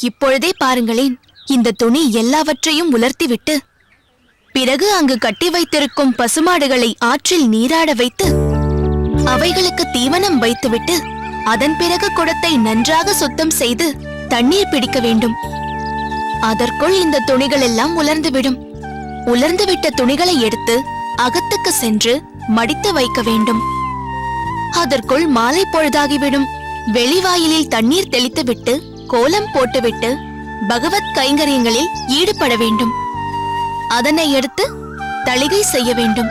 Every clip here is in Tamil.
இப்பொழுதே பாருங்களேன், இந்த துணி எல்லாவற்றையும் உலர்த்திவிட்டு பிறகு அங்கு கட்டி வைத்திருக்கும் பசுமாடுகளை ஆற்றில் நீராட வைத்து அவைகளுக்கு தீவனம் வைத்துவிட்டு அதன் பிறகு குடத்தை நன்றாக சுத்தம் செய்து தண்ணீர் பிடிக்க வேண்டும். அதற்குள் இந்த துணிகள் எல்லாம் உலர்ந்துவிடும். உலர்ந்துவிட்ட துணிகளை எடுத்து அகத்துக்கு சென்று மடித்து வைக்க வேண்டும். அதற்குள் மாலை பொழுதாகிவிடும். வெளிவாயிலில் தண்ணீர் தெளித்துவிட்டு கோலம் போட்டுவிட்டு பகவத் கைங்கரியங்களில் ஈடுபட வேண்டும். அதனை எடுத்து தளிகை செய்ய வேண்டும்.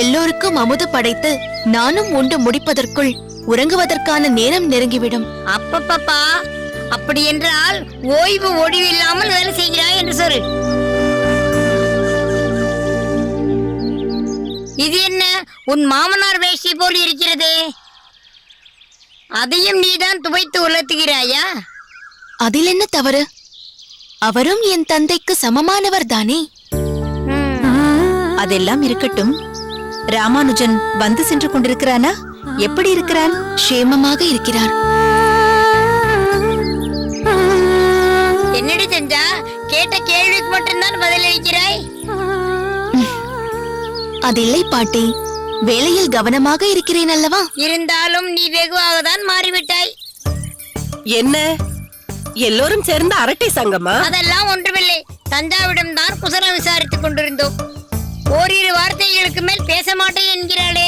எல்லோருக்கும் அமுது படைத்து நானும் உண்டு முடிப்பதற்குள் உறங்குவதற்கான நேரம் நெருங்கிவிடும். அப்பப்பப்பா, அப்படி என்றால் ஓய்வு ஒடிவு இல்லாமல் வேலை செய்கிறாய் என்று சொல். இது என்ன, உன் மாமனார் வேஷ்டி போல் இருக்கிறதே, அதையும் நீதான் துவைத்து உலர்த்துகிறாயா? அதில் என்ன தவறு? அவரும் என் தந்தைக்கு சமமானவர் தானே. அதெல்லாம் இருக்கட்டும். ராமானுஜன் வந்து சென்று கொண்டிருக்கிறானா? எப்படி இருக்கிறான்? க்ஷேமமாக இருக்கிறார். என்னடி செஞ்சா, கேட்ட கேள்விக்கு மட்டும்தான் பதிலளிக்கிறாய்? அதில்லை பாட்டி, வேலையில் கவனமாக இருக்கிறேன் அல்லவா? இருந்தாலும் நீ வெகுவாக தான் மாறிவிட்டாய். என்ன, எல்லோரும் சேர்ந்து அரட்டை சங்கமா? அதெல்லாம் ஒன்றுமில்லை. தஞ்சாவிடம் தான் குசலம் விசாரித்துக் கொண்டிருந்தோம். ஓரிரு வார்த்தைகளுக்கு மேல் பேச மாட்டேன் என்கிறாளே.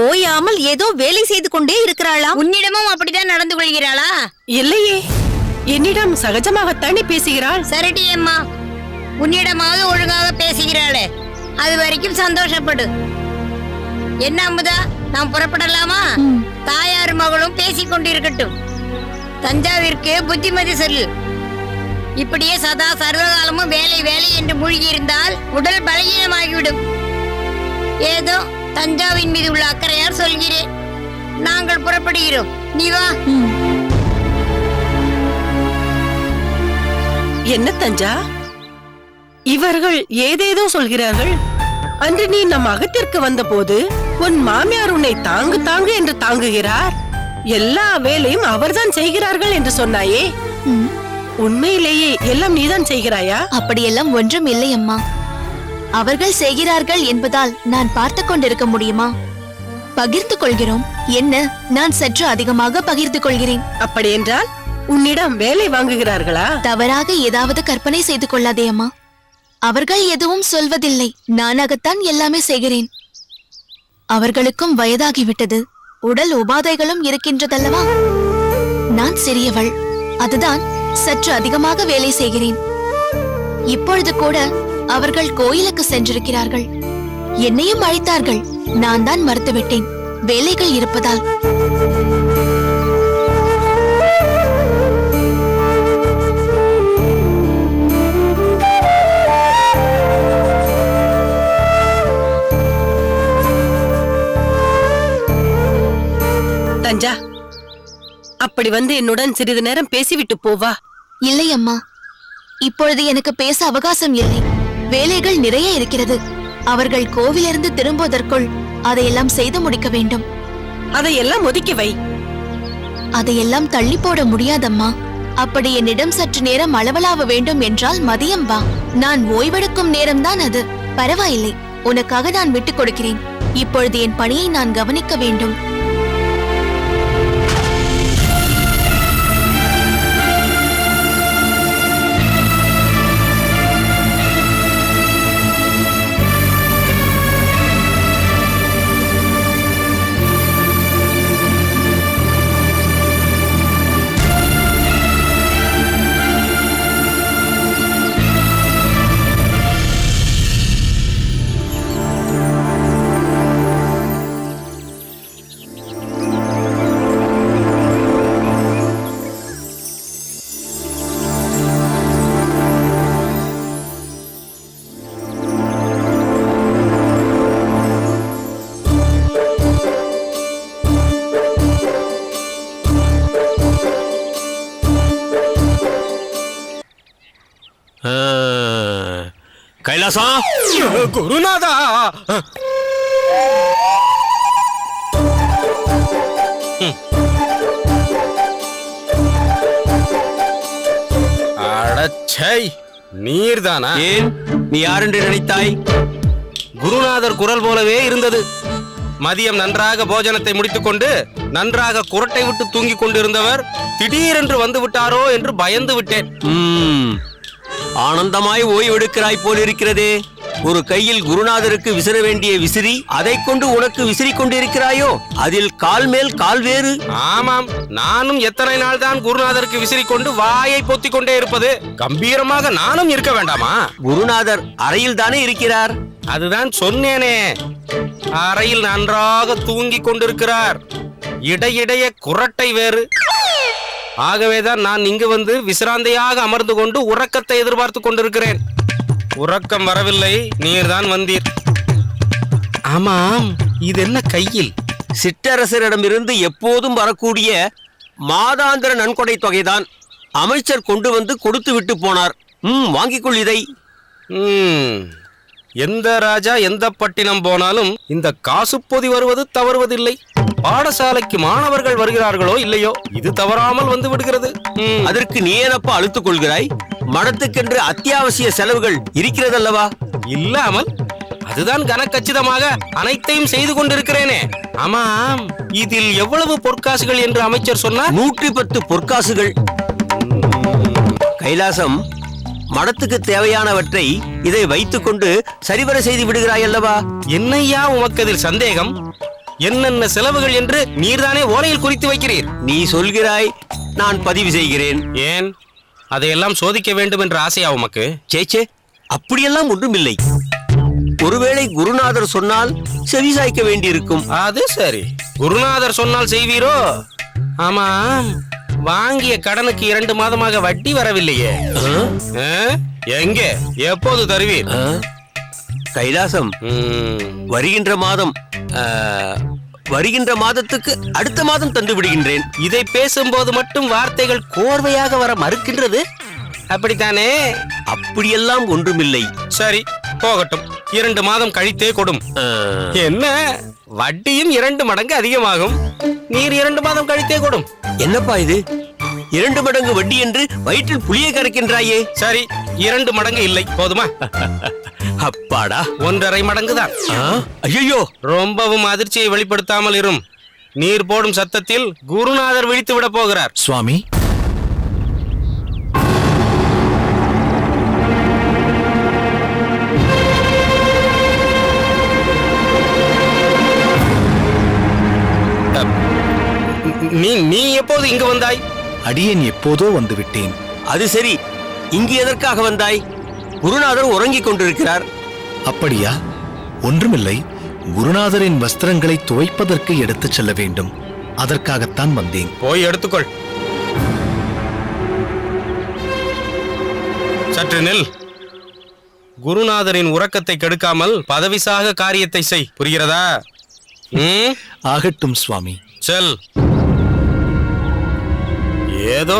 ஓயாமல் ஏதோ வேலை செய்து கொண்டே இருக்கிறாளா? உன்னிடமும் அப்படித்தான் நடந்து கொள்கிறாளா? இல்லையே, என்னிடம் சகஜமாகத்தானே பேசுகிறாள். சரிடி அம்மா, உன்னிடமாக ஒழுங்காக பேசுகிறாளே, அது வரைக்கும் சந்தோஷப்படு. என்ன அமுதா, நாம் புறப்படலாமா? தாயார் மகளும் பேசிக் கொண்டிருக்கட்டும். தஞ்சாவிற்கு புத்திமதி சொல்லு. இப்படியே சதா சர்வகாலமும் வேலை வேலை என்று மூழ்கி இருந்தால் உடல் பலகீனமாகிவிடும். ஏதோ தஞ்சாவின் மீது உள்ள அக்கறையால் சொல்கிறேன். நாங்கள் புறப்படுகிறோம், நீ வா. என்ன தஞ்சா, இவர்கள் ஏதேதோ சொல்கிறார்கள். அன்று நீ நம் அகத்திற்கு வந்த போது உன் மாமியார் உன்னை தாங்கு தாங்கு என்று தாங்குகிறார், எல்லா வேலையும் அவர்தான் செய்கிறார்கள் என்று சொன்னாயே. உண்மையிலேயே எல்லாம் நீதான் செய்கிறாயா? அப்படியெல்லாம் ஒன்றும் இல்லை அம்மா. அவர்கள் செய்கிறார்கள் என்பதால் நான் பார்த்து கொண்டிருக்க முடியுமா? பகிர்ந்து கொள்கிறோம். என்ன, நான் சற்று அதிகமாக பகிர்ந்து கொள்கிறேன். அப்படி என்றால் உன்னிடம் வேலை வாங்குகிறார்களா? தவறாக ஏதாவது கற்பனை செய்து கொள்ளாதே அம்மா. அவர்கள் எதுவும் சொல்வதில்லை, நானாகத்தான் எல்லாமே செய்கிறேன். அவர்களுக்கும் வயதாகிவிட்டது, உடல் உபாதைகளும் இருக்கின்றதல்லவா. நான் சிறியவள், அதுதான் சற்று அதிகமாக வேலை செய்கிறேன். இப்பொழுது கூட அவர்கள் கோயிலுக்கு சென்றிருக்கிறார்கள். என்னையும் அழைத்தார்கள், நான் தான் மறுத்துவிட்டேன், வேலைகள் இருப்பதால். தஞ்சா, அப்படி வந்து என்னுடன் சிறிது நேரம் பேசிவிட்டு போவா. இல்லை அம்மா, இப்பொழுது எனக்கு பேச அவகாசம் இல்லை. வேலைகள் நிறைய இருக்கிறது. அவர்கள் கோவிலிருந்து திரும்புவதற்குள் அதையெல்லாம் செய்து முடிக்க வேண்டும். அதையெல்லாம் ஒதுக்கி வை. அதையெல்லாம் தள்ளி போட முடியாதம்மா. அப்படி என்னிடம் சற்று நேரம் அளவலாவ வேண்டும் என்றால் மதியம் வா. நான் ஓய்வெடுக்கும் நேரம்தான் அது. பரவாயில்லை, உனக்காக நான் விட்டுக் கொடுக்கிறேன். இப்பொழுது என் பணியை நான் கவனிக்க வேண்டும். கைலாசா, குருநாதா, சை, நீர்தானா? ஏன், நீ யார் என்று நினைத்தாய்? குருநாதர் குரல் போலவே இருந்தது. மதியம் நன்றாக போஜனத்தை முடித்துக்கொண்டு நன்றாக குரட்டை விட்டு தூங்கிக் கொண்டிருந்தவர் திடீரென்று வந்து விட்டாரோ என்று பயந்து விட்டேன். ஆனந்தமாய் ஓய்வெடுக்கிறாய் போல் இருக்கிறதே. ஒரு கையில் குருநாதருக்கு விசிற வேண்டிய விசிறி, அதை கொண்டு உனக்கு விசிறி கொண்டிருக்கிறாயோ? அதில் கால் மேல் கால் வேறு. ஆமாம், நானும் எத்தனை நாள் தான் குருநாதருக்கு விசிறி கொண்டு வாயை பொத்திக் கொண்டே இருப்பது? கம்பீரமாக நானும் இருக்க வேண்டாமா? குருநாதர் அறையில் தானே இருக்கிறார். அதுதான் சொன்னேனே, அறையில் நன்றாக தூங்கிக் கொண்டிருக்கிறார். இடையிடைய குரட்டை வேறு. ஆகவேதான் நான் இங்கு வந்து விசிராந்தையாக அமர்ந்து கொண்டு உறக்கத்தை எதிர்பார்த்து கொண்டிருக்கிறேன். உறக்கம் வரவில்லை, நீர்தான் வந்தீர். ஆமாம், இது என்ன கையில்? சிற்றரசரிடமிருந்து எப்போதும் வரக்கூடிய மாதாந்திர நன்கொடை தொகைதான். அமைச்சர் கொண்டு வந்து கொடுத்து விட்டு போனார். வாங்கிக் கொள் இதை. எந்த ராஜா எந்த பட்டினம் போனாலும் இந்த காசு பொதி வருவது தவறுவதில்லை. பாடசாலைக்கு மாணவர்கள் வருகிறார்களோ இல்லையோ, இது தவறாமல் வந்து விடுகிறது. அதற்கு நீ ஏனப்பா அழுத்துக் கொள்கிறாய்? மடத்துக்கென்று அத்தியாவசிய செலவுகள் இருக்கிறதல்லவா? இல்லாமல் அதுதான் கனக்கச்சிதமாக அனைத்தையும் செய்து கொண்டிருக்கிறேனே. ஆமாம், இதில் எவ்வளவு பொற்காசுகள் என்று அமைச்சர் சொன்னார்? 110 பொற்காசுகள். கைலாசம், மடத்துக்கு தேவையானவற்றை இதை வைத்துக் கொண்டு சரிவர செய்து விடுகிறாய் அல்லவா? என்னையா உமக்கு அதில் சந்தேகம்? என்னென்ன செலவுகள் என்று நீர்தானே ஓலையில் குறித்து வைக்கிறீர். நீ சொல்கிறாய், நான் பதிவு செய்கிறேன். ஏன், அதையெல்லாம் சோதிக்க வேண்டும் என்ற ஆசையா உமக்கு? சேச்சே, அப்படியெல்லாம் ஒன்றுமில்லை. ஒருவேளை குருநாதர் சொன்னால் செவிசாய்க்க வேண்டியிருக்கும். அது சரி, குருநாதர் சொன்னால் செய்வீரோ? ஆமாம், வாங்கிய கடனுக்கு 2 மாதமாக வட்டி வரவில்லையே. எங்கே, எப்போது தருவீர்? கைலாசம், வருகின்ற மாதத்துக்கு அடுத்த மாதம் தந்து விடுகின்றேன். இதை பேசும்போது மட்டும் வார்த்தைகள் கோர்வையாக வர மறுக்கின்றது, அப்படித்தானே? அப்படியெல்லாம் ஒன்றுமில்லை. சரி, போகட்டும். 2 மாதம் கழித்தே கொடும். என்ன, வட்டியும் 2 மடங்கு அதிகமாகும். நீர் 2 மாதம் கழித்தே கொடும். என்னப்பா இது, 2 மடங்கு வட்டி என்று வயிற்றில் புளியை கறக்கின்றாயே? சரி, 2 மடங்கு இல்லை, போதுமா? அப்பாடா, 1.5 மடங்கு தான். ஐயோ, ரொம்பவும் அதிர்ச்சியை வெளிப்படுத்தாமல் இரும். நீர் போடும் சத்தத்தில் குருநாதர் விழித்து விட போகிறார். சுவாமி, நீ எப்போது இங்கு வந்தாய்? அடியேன் எப்போதோ வந்து விட்டேன். அது சரி, இங்கு எதற்காக வந்தாய்? குருநாதர் உறங்கிக் கொண்டிருக்கிறார். அப்படியா? ஒன்றுமில்லை, குருநாதரின் வஸ்திரங்களை துவைப்பதற்கு எடுத்துச் செல்ல வேண்டும். அதற்காகத்தான் வந்தேன். போய் எடுத்துக்கொள். சற்று நில். குருநாதரின் உறக்கத்தை கெடுக்காமல் பதவிசாக காரியத்தை செய், புரிகிறதா? ஆகட்டும் சுவாமி. செல். ஏதோ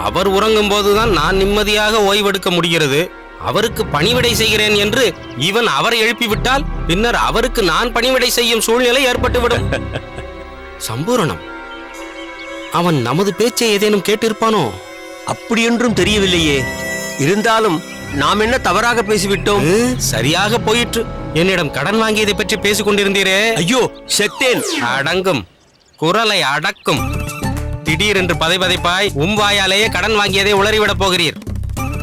அவர் உறங்கும் போதுதான் நான் நிம்மதியாக ஓய்வெடுக்க முடிகிறது. அவருக்கு பணிவிடை செய்கிறேன் என்று இவன் அவரை எழுப்பிவிட்டால் பின்னர் அவருக்கு நான் பணிவிடை செய்யும் சூழ்நிலை ஏற்பட்டுவிடும். சம்பூரணம், அவன் நமது பேச்சை ஏதேனும் கேட்டிருப்பானோ? அப்படியொன்றும் தெரியவில்லையே. இருந்தாலும் நாம் என்ன தவறாக பேசிவிட்டோம்? சரியாக போயிற்று. என்னிடம் கடன் வாங்கியதை பற்றி பேசிக் கொண்டிருந்தீரே. ஐயோ, செத்தேன். அடங்கும், குரலை அடக்கும். திடீரென்று பதைபதைப்பாய் வாயாலேயே கடன் வாங்கியதை உளறிவிடப் போகிறீர்.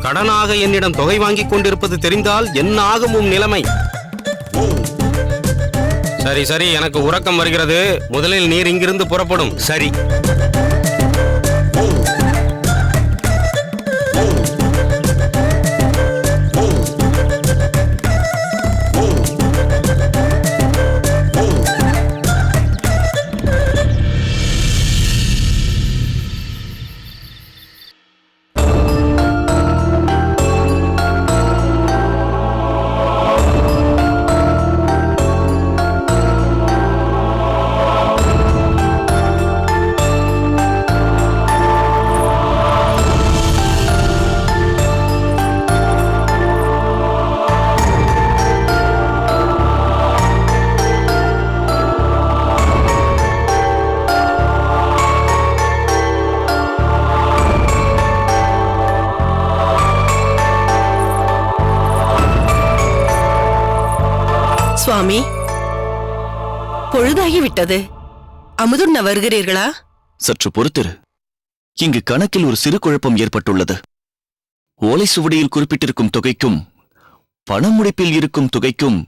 கடனாக என்னிடம் தொகை வாங்கிக் கொண்டிருப்பது தெரிந்தால் என்ன ஆகும் நிலைமை? சரி சரி, எனக்கு உறக்கம் வருகிறது. முதலில் நீர் இங்கிருந்து புறப்படும். சரி. சுவாமி, பொழுதாகிவிட்டது. அமுதுண்ண வருகிறீர்களா? சற்று பொறுத்திரு. இங்கு கணக்கில் ஒரு சிறு குழப்பம் ஏற்பட்டுள்ளது. ஓலை சுவடியில் குறிப்பிட்டிருக்கும் தொகைக்கும் பணமுடிப்பில் இருக்கும் தொகைக்கும்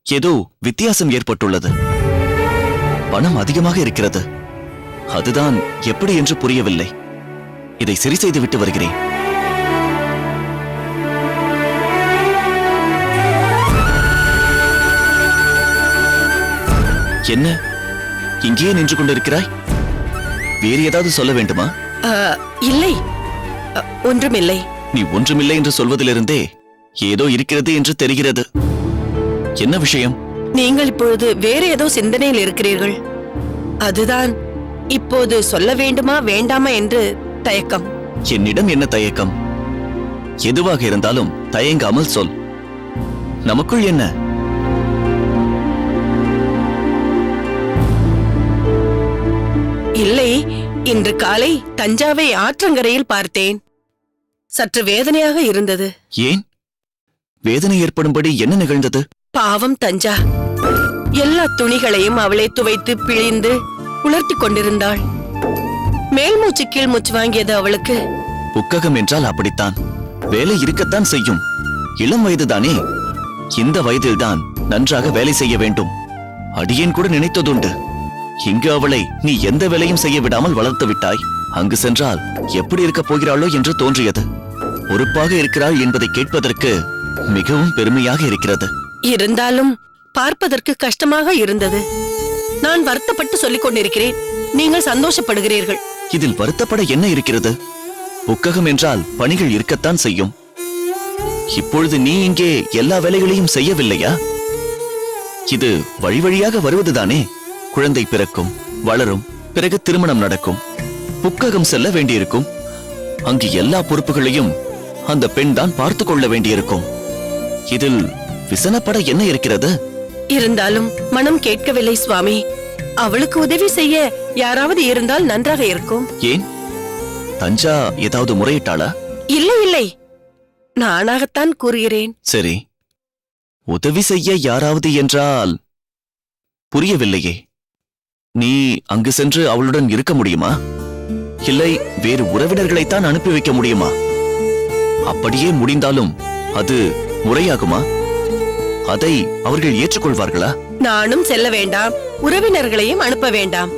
ஏதோ வித்தியாசம் ஏற்பட்டுள்ளது. பணம் அதிகமாக இருக்கிறது. அதுதான் எப்படி என்று புரியவில்லை. இதை சரி செய்து விட்டு வருகிறேன். என்ன இங்கேயே நின்று கொண்டிருக்கிறாய்? வேறு ஏதாவது சொல்ல வேண்டுமா? இல்லை, ஒன்றுமில்லை. நீ ஒன்றுமில்லை என்று சொல்வதிலிருந்தே ஏதோ இருக்கிறது என்று தெரிகிறது. என்ன விஷயம்? நீங்கள் இப்பொழுது வேற ஏதோ சிந்தனையில் இருக்கிறீர்கள். அதுதான் இப்போது சொல்ல வேண்டுமா வேண்டாமா என்று தயக்கம். என்னிடம் என்ன தயக்கம்? எதுவாக இருந்தாலும் தயங்காமல் சொல். நமக்குள் என்ன? இல்லை, இன்று காலை தஞ்சாவை ஆற்றங்கரையில் பார்த்தேன். சற்று வேதனையாக இருந்தது. ஏன்? வேதனை ஏற்படும்படி என்ன நிகழ்ந்தது? பாவம் தஞ்சா. எல்லா துணிகளையும் அவளே துவைத்து பிழிந்து உலர்த்தி கொண்டிருந்தாள். மேல் மூச்சு கீழ் மூச்சு வாங்கியது அவளுக்கு. புக்ககம் என்றால் அப்படித்தான். வேலை இருக்கத்தான் செய்யும். இளம் வயதுதானே. இந்த வயதில்தான் நன்றாக வேலை செய்ய வேண்டும். அடியேன் கூட நினைத்ததுண்டு. இங்கு அவளை நீ எந்த வேலையும் செய்ய விடாமல் வளர்த்து விட்டாய். அங்கு சென்றால் எப்படி இருக்கப் போகிறாளோ என்று தோன்றியது. பொறுப்பாக இருக்கிறாள் என்பதை கேட்பதற்கு மிகவும் பெருமையாக இருக்கிறது. இருந்தாலும் பார்ப்பதற்கு கஷ்டமாக இருந்தது. நான் வருத்தப்பட்டு சொல்லிக் கொண்டிருக்கிறேன், நீங்கள் சந்தோஷப்படுகிறீர்கள். இதில் வருத்தப்பட என்ன இருக்கிறது? புக்ககம் என்றால் பணிகள் இருக்கத்தான் செய்யும். இப்பொழுது நீ இங்கே எல்லா வேலைகளையும் செய்யவில்லையா? இது வழி வழியாக வருவதுதானே. குழந்தை பிறக்கும், வளரும், பிறகு திருமணம் நடக்கும், புக்ககம் செல்ல வேண்டியிருக்கும். அங்கு எல்லா பொறுப்புகளையும் அந்த பெண் தான் பார்த்து கொள்ள வேண்டியிருக்கும். இதில் விசனப்பட என்ன இருக்கிறது? இருந்தாலும் மனம் கேட்கவில்லை சுவாமி. அவளுக்கு உதவி செய்ய யாராவது இருந்தால் நன்றாக இருக்கும். ஏன்? தஞ்சா ஏதாவது முறையிட்டாளா? இல்லை இல்லை, நானாகத்தான் கூறுகிறேன். சரி, உதவி செய்ய யாராவது என்றால் புரியவில்லையே. நீ அங்கு சென்று அவளுடன் இருக்க முடியுமா? இல்லை வேறு உறவினர்களைத்தான் அனுப்பி வைக்க முடியுமா? அப்படியே முடிந்தாலும் அது முறையாகுமா? அதை அவர்கள் ஏற்றுக்கொள்வார்களா? நானும் செல்ல வேண்டாம், உறவினர்களையும் அனுப்ப வேண்டாம்.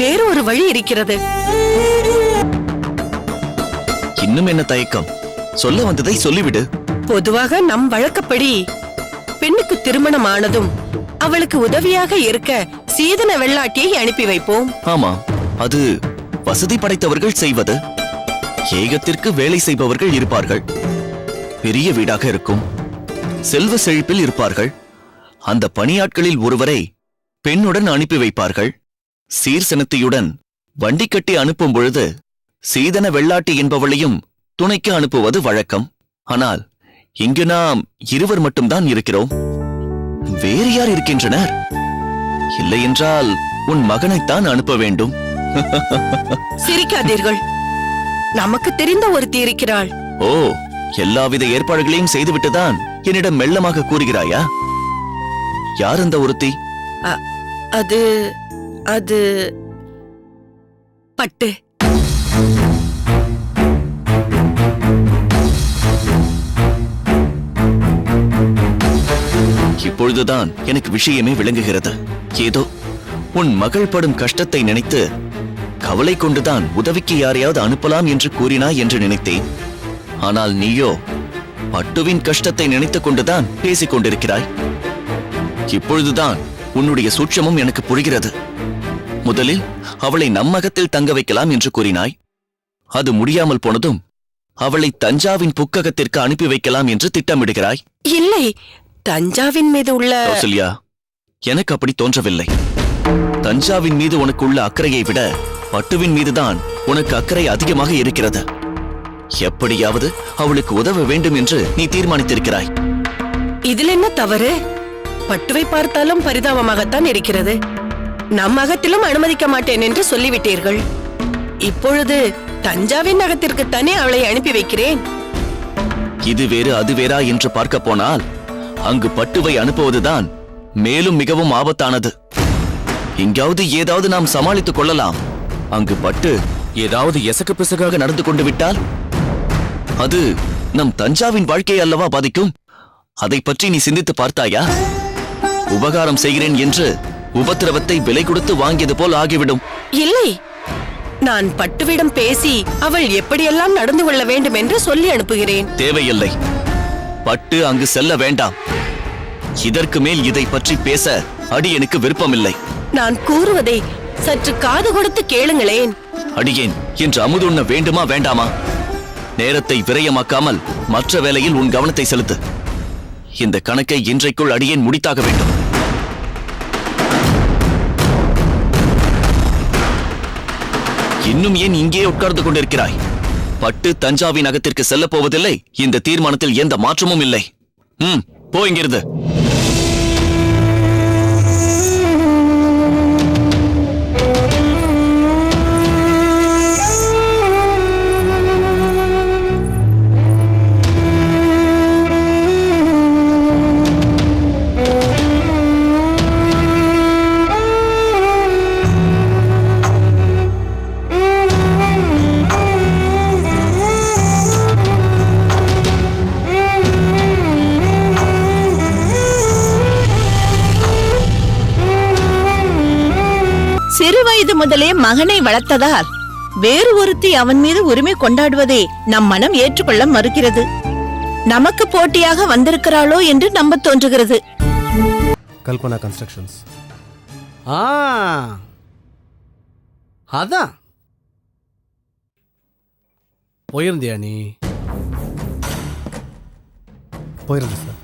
வேறு ஒரு வழி இருக்கிறது. இன்னும் என்ன தயக்கம்? சொல்ல வந்ததை சொல்லிவிடு. பொதுவாக நம் வழக்கப்படி பெண்ணுக்கு திருமணம் ஆனதும் அவளுக்கு உதவியாக இருக்க சீதன வெள்ளாட்டியை அனுப்பி வைப்போம். ஆமா, அது வசதி படைத்தவர்கள் செய்வது. ஏகத்திற்கு வேலை செய்பவர்கள் இருப்பார்கள். பெரிய வீடாக இருக்கும், செல்வ செழிப்பில் இருப்பார்கள். அந்த பணியாட்களில் ஒருவரை பெண்ணுடன் அனுப்பி வைப்பார்கள். சீர்சனத்தியுடன் வண்டி கட்டி அனுப்பும் பொழுது சீதன வெள்ளாட்டி என்பவளையும் துணைக்கு அனுப்புவது வழக்கம். ஆனால் இங்கு நாம் இருவர் மட்டும்தான் இருக்கிறோம். வேறு யார் இருக்கின்றனர்? இல்லையென்றால் உன் மகனைத்தான் அனுப்ப வேண்டும். சிரிக்காதீர்கள், நமக்கு தெரிந்த ஒருத்தி இருக்கிறாள். ஓ, எல்லாவித ஏற்பாடுகளையும் செய்துவிட்டுதான் என்னிடம் மெல்லமாக கூறுகிறாயா? யார் அந்த ஒருத்தி? அது அது பட்டு. இப்பொழுதுதான் எனக்கு விஷயமே விளங்குகிறது. ஏதோ உன் மகள் படும் கஷ்டத்தை நினைத்து கவலை கொண்டுதான் உதவிக்கு யாரையாவது அனுப்பலாம் என்று கூறினாய் என்று நினைத்தேன். ஆனால் நீயோ பட்டுவின் கஷ்டத்தை நினைத்துக் கொண்டுதான் பேசிக் கொண்டிருக்கிறாய். இப்பொழுதுதான் உன்னுடைய சூட்சமும் எனக்கு புரிகிறது. முதலில் அவளை நம்மகத்தில் தங்க வைக்கலாம் என்று கூறினாய். அது முடியாமல் போனதும் அவளை தஞ்சாவின் புக்ககத்திற்கு அனுப்பி வைக்கலாம் என்று திட்டமிடுகிறாய். இல்லை, தஞ்சாவின் மீது உள்ள கௌசல்யா, எனக்கு அப்படி தோன்றவில்லை. தஞ்சாவின் மீது உனக்கு உள்ள அக்கறையை விட பட்டுவின் மீதுதான் உனக்கு அக்கறை அதிகமாக இருக்கிறது. எப்படியாவது அவளுக்கு உதவ வேண்டும் என்று நீ தீர்மானித்திருக்கிறாய். இதில் என்ன தவறு? பட்டுவை பார்த்தாலும் பரிதாபமாகத்தான் இருக்கிறது. நம் அகத்திலும் அனுமதிக்க மாட்டேன் என்று சொல்லிவிட்டீர்கள். இப்பொழுது தஞ்சாவின் அகத்திற்குத்தானே அவளை அனுப்பி வைக்கிறேன். இது வேறு அது வேறா என்று பார்க்க போனால் அங்கு பட்டுவை அனுப்புவதுதான் மேலும் மிகவும் ஆபத்தானது. எங்காவது ஏதாவது நாம் சமாளித்துக் கொள்ளலாம். அங்கு பட்டு ஏதாவது எசக்கு பிசகாக நடந்து கொண்டு விட்டால் அது நம் தஞ்சாவின் வாழ்க்கையை அல்லவா பாதிக்கும்? அதை பற்றி நீ சிந்தித்து பார்த்தாயா? உபகாரம் செய்கிறேன் என்று உபத்திரவத்தை விலை கொடுத்து வாங்கியது போல் ஆகிவிடும். இல்லை, நான் பட்டுவிடம் பேசி அவள் எப்படியெல்லாம் நடந்து கொள்ள வேண்டும் என்று சொல்லி அனுப்புகிறேன். தேவையில்லை. பட்டு அங்கு செல்ல வேண்டாம். இதற்கு மேல் இதை பற்றி பேச அடியேனுக்கு விருப்பமில்லை. நான் கூறுவதை சற்று காது கொடுத்து கேளுங்களேன். அடியேன் இன்று அமுதுண்ண வேண்டுமா வேண்டாமா? நேரத்தை விரயமாக்காமல் மற்ற வேளையில் உன் கவனத்தை செலுத்து. இந்த கணக்கை இன்றைக்குள் அடியேன் முடித்தாக வேண்டும். இன்னும் ஏன் இங்கே உட்கார்ந்து கொண்டிருக்கிறாய்? பட்டு தஞ்சாவின் நகத்திற்கு செல்ல போவதில்லை. இந்த தீர்மானத்தில் எந்த மாற்றமும் இல்லை. போ இங்கிருந்து. சிறுவயது முதலே மகனை வளர்த்ததால் வேறு ஒருத்தி அவன் மீது உரிமை கொண்டாடுவதை நம் மனம் ஏற்றுக்கொள்ள மறுக்கிறது. நமக்கு போட்டியாக வந்திருக்கிறாளோ என்று நம்ப தோன்றுகிறது. கல்பனா கன்ஸ்ட்ரக்ஷன்ஸ். அதான் போயிருந்தியா நீ? போயிருந்தேன் சார்.